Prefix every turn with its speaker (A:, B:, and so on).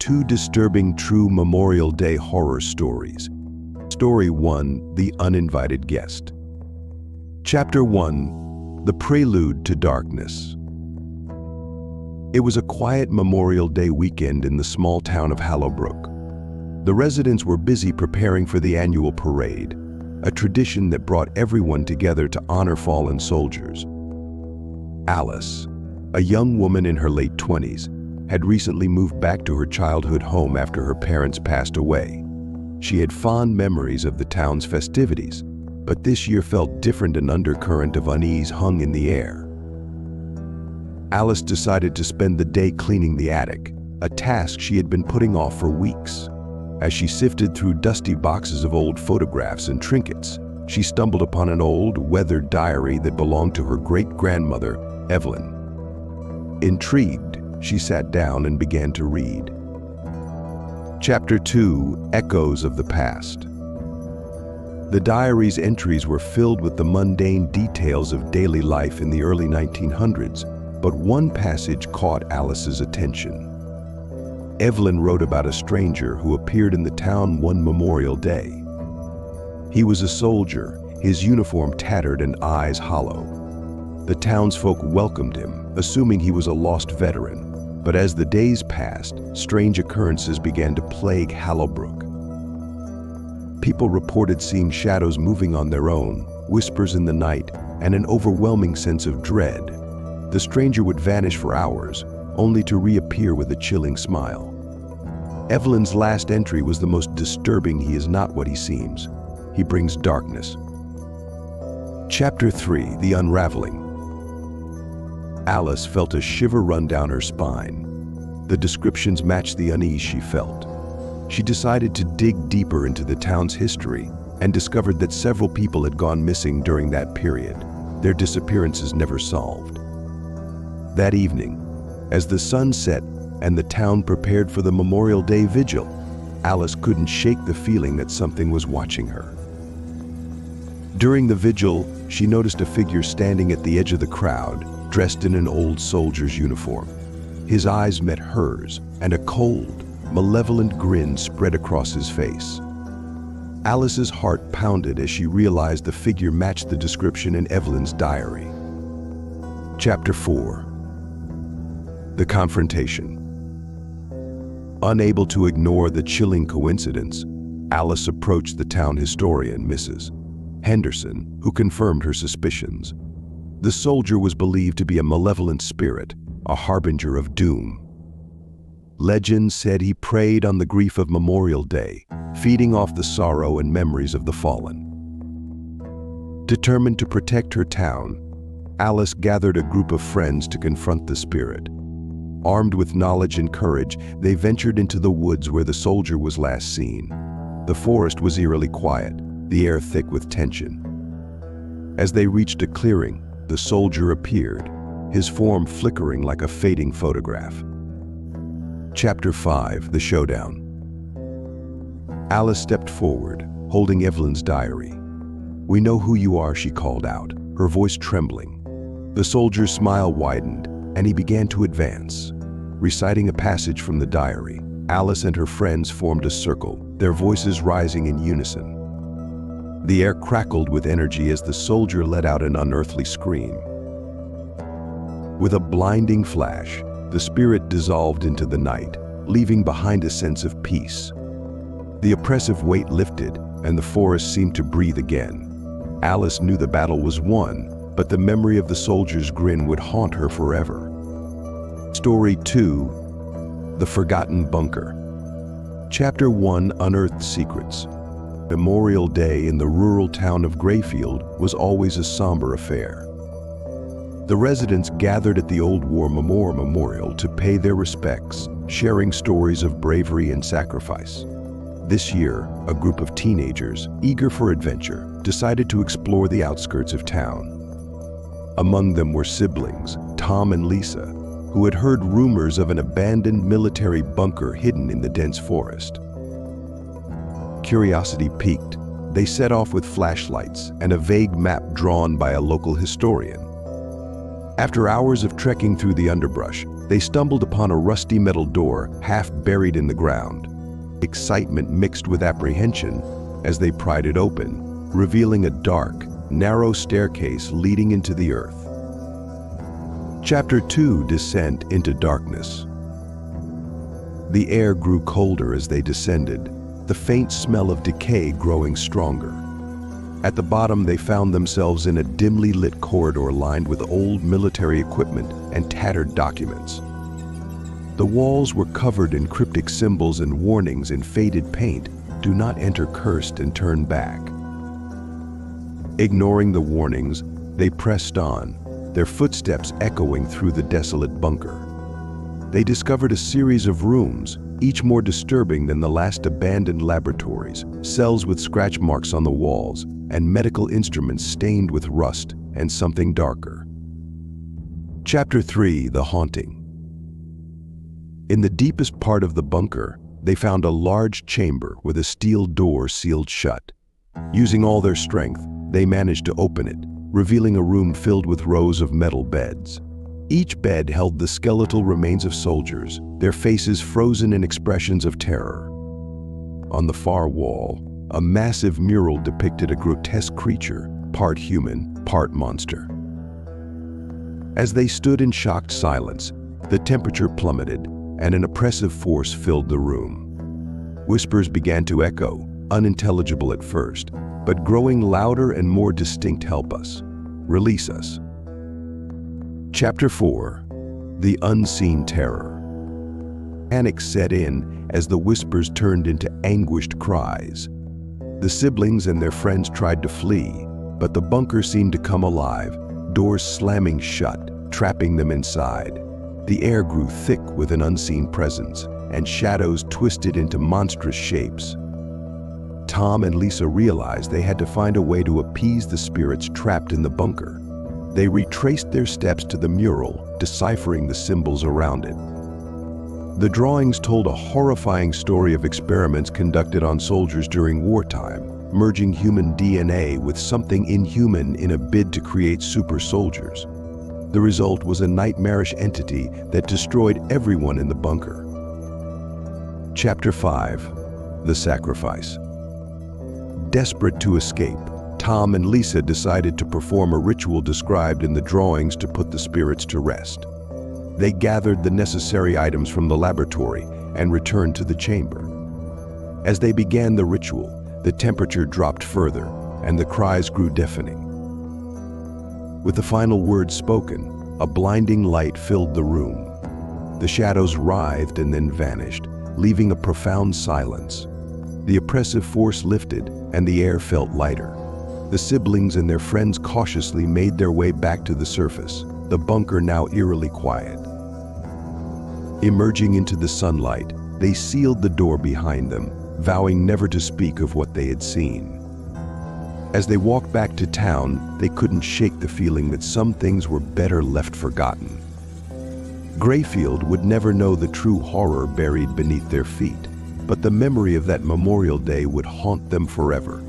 A: two disturbing true Memorial Day horror stories. Story 1, The Uninvited Guest. Chapter 1, The Prelude to Darkness. It was a quiet Memorial Day weekend in the small town of Hallowbrook. The residents were busy preparing for the annual parade, a tradition that brought everyone together to honor fallen soldiers. Alice, a young woman in her late 20s, had recently moved back to her childhood home after her parents passed away. She had fond memories of the town's festivities, but this year felt different. An undercurrent of unease hung in the air. Alice decided to spend the day cleaning the attic, a task she had been putting off for weeks. As she sifted through dusty boxes of old photographs and trinkets, she stumbled upon an old, weathered diary that belonged to her great-grandmother, Evelyn. Intrigued, she sat down and began to read. Chapter 2, Echoes of the Past. The diary's entries were filled with the mundane details of daily life in the early 1900s, but one passage caught Alice's attention. Evelyn wrote about a stranger who appeared in the town one Memorial Day. He was a soldier, his uniform tattered and eyes hollow. The townsfolk welcomed him, assuming he was a lost veteran. But as the days passed, strange occurrences began to plague Hallowbrook. People reported seeing shadows moving on their own, whispers in the night, and an overwhelming sense of dread. The stranger would vanish for hours, only to reappear with a chilling smile. Evelyn's last entry was the most disturbing. He is not what he seems. He brings darkness. Chapter 3, The Unraveling. Alice felt a shiver run down her spine. The descriptions matched the unease she felt. She decided to dig deeper into the town's history and discovered that several people had gone missing during that period, their disappearances never solved. That evening, as the sun set and the town prepared for the Memorial Day vigil, Alice couldn't shake the feeling that something was watching her. During the vigil, she noticed a figure standing at the edge of the crowd, dressed in an old soldier's uniform. His eyes met hers, and a cold, malevolent grin spread across his face. Alice's heart pounded as she realized the figure matched the description in Evelyn's diary. Chapter 4, The Confrontation. Unable to ignore the chilling coincidence, Alice approached the town historian, Mrs. Henderson, who confirmed her suspicions. The soldier was believed to be a malevolent spirit, a harbinger of doom. Legend said he preyed on the grief of Memorial Day, feeding off the sorrow and memories of the fallen. Determined to protect her town, Alice gathered a group of friends to confront the spirit. Armed with knowledge and courage, they ventured into the woods where the soldier was last seen. The forest was eerily quiet, the air thick with tension. As they reached a clearing, the soldier appeared, his form flickering like a fading photograph. Chapter 5, The Showdown. Alice stepped forward, holding Evelyn's diary. "We know who you are," she called out, her voice trembling. The soldier's smile widened, and he began to advance. Reciting a passage from the diary, Alice and her friends formed a circle, their voices rising in unison. The air crackled with energy as the soldier let out an unearthly scream. With a blinding flash, the spirit dissolved into the night, leaving behind a sense of peace. The oppressive weight lifted, and the forest seemed to breathe again. Alice knew the battle was won, but the memory of the soldier's grin would haunt her forever. Story 2, The Forgotten Bunker. Chapter 1, Unearthed Secrets. Memorial Day in the rural town of Grayfield was always a somber affair. The residents gathered at the old war memorial to pay their respects, sharing stories of bravery and sacrifice. This year, a group of teenagers, eager for adventure, decided to explore the outskirts of town. Among them were siblings, Tom and Lisa, who had heard rumors of an abandoned military bunker hidden in the dense forest. Curiosity piqued, they set off with flashlights and a vague map drawn by a local historian. After hours of trekking through the underbrush, They stumbled upon a rusty metal door half buried in the ground. Excitement mixed with apprehension as they pried it open, revealing a dark, narrow staircase leading into the earth. Chapter 2: Descent into Darkness. The air grew colder as they descended, the faint smell of decay growing stronger. At the bottom, they found themselves in a dimly lit corridor lined with old military equipment and tattered documents. The walls were covered in cryptic symbols and warnings in faded paint: "Do not enter cursed and turn back." Ignoring the warnings, they pressed on, their footsteps echoing through the desolate bunker. They discovered a series of rooms, each more disturbing than the last abandoned laboratories, cells with scratch marks on the walls, and medical instruments stained with rust and something darker. Chapter 3: The Haunting. In the deepest part of the bunker, they found a large chamber with a steel door sealed shut. Using all their strength, they managed to open it, revealing a room filled with rows of metal beds. Each bed held the skeletal remains of soldiers, their faces frozen in expressions of terror. On the far wall, a massive mural depicted a grotesque creature, part human, part monster. As they stood in shocked silence, the temperature plummeted, and an oppressive force filled the room. Whispers began to echo, unintelligible at first, but growing louder and more distinct. "Help us. Release us." Chapter 4: The Unseen Terror. Panic set in as the whispers turned into anguished cries. The siblings and their friends tried to flee, but the bunker seemed to come alive, doors slamming shut, trapping them inside. The air grew thick with an unseen presence, and shadows twisted into monstrous shapes. Tom and Lisa realized they had to find a way to appease the spirits trapped in the bunker. They retraced their steps to the mural, deciphering the symbols around it. The drawings told a horrifying story of experiments conducted on soldiers during wartime, merging human DNA with something inhuman in a bid to create super soldiers. The result was a nightmarish entity that destroyed everyone in the bunker. Chapter 5: The Sacrifice. Desperate to escape, Tom and Lisa decided to perform a ritual described in the drawings to put the spirits to rest. They gathered the necessary items from the laboratory and returned to the chamber. As they began the ritual, the temperature dropped further and the cries grew deafening. With the final words spoken, a blinding light filled the room. The shadows writhed and then vanished, leaving a profound silence. The oppressive force lifted and the air felt lighter. The siblings and their friends cautiously made their way back to the surface, the bunker now eerily quiet. Emerging into the sunlight, they sealed the door behind them, vowing never to speak of what they had seen. As they walked back to town, they couldn't shake the feeling that some things were better left forgotten. Grayfield would never know the true horror buried beneath their feet, but the memory of that Memorial Day would haunt them forever.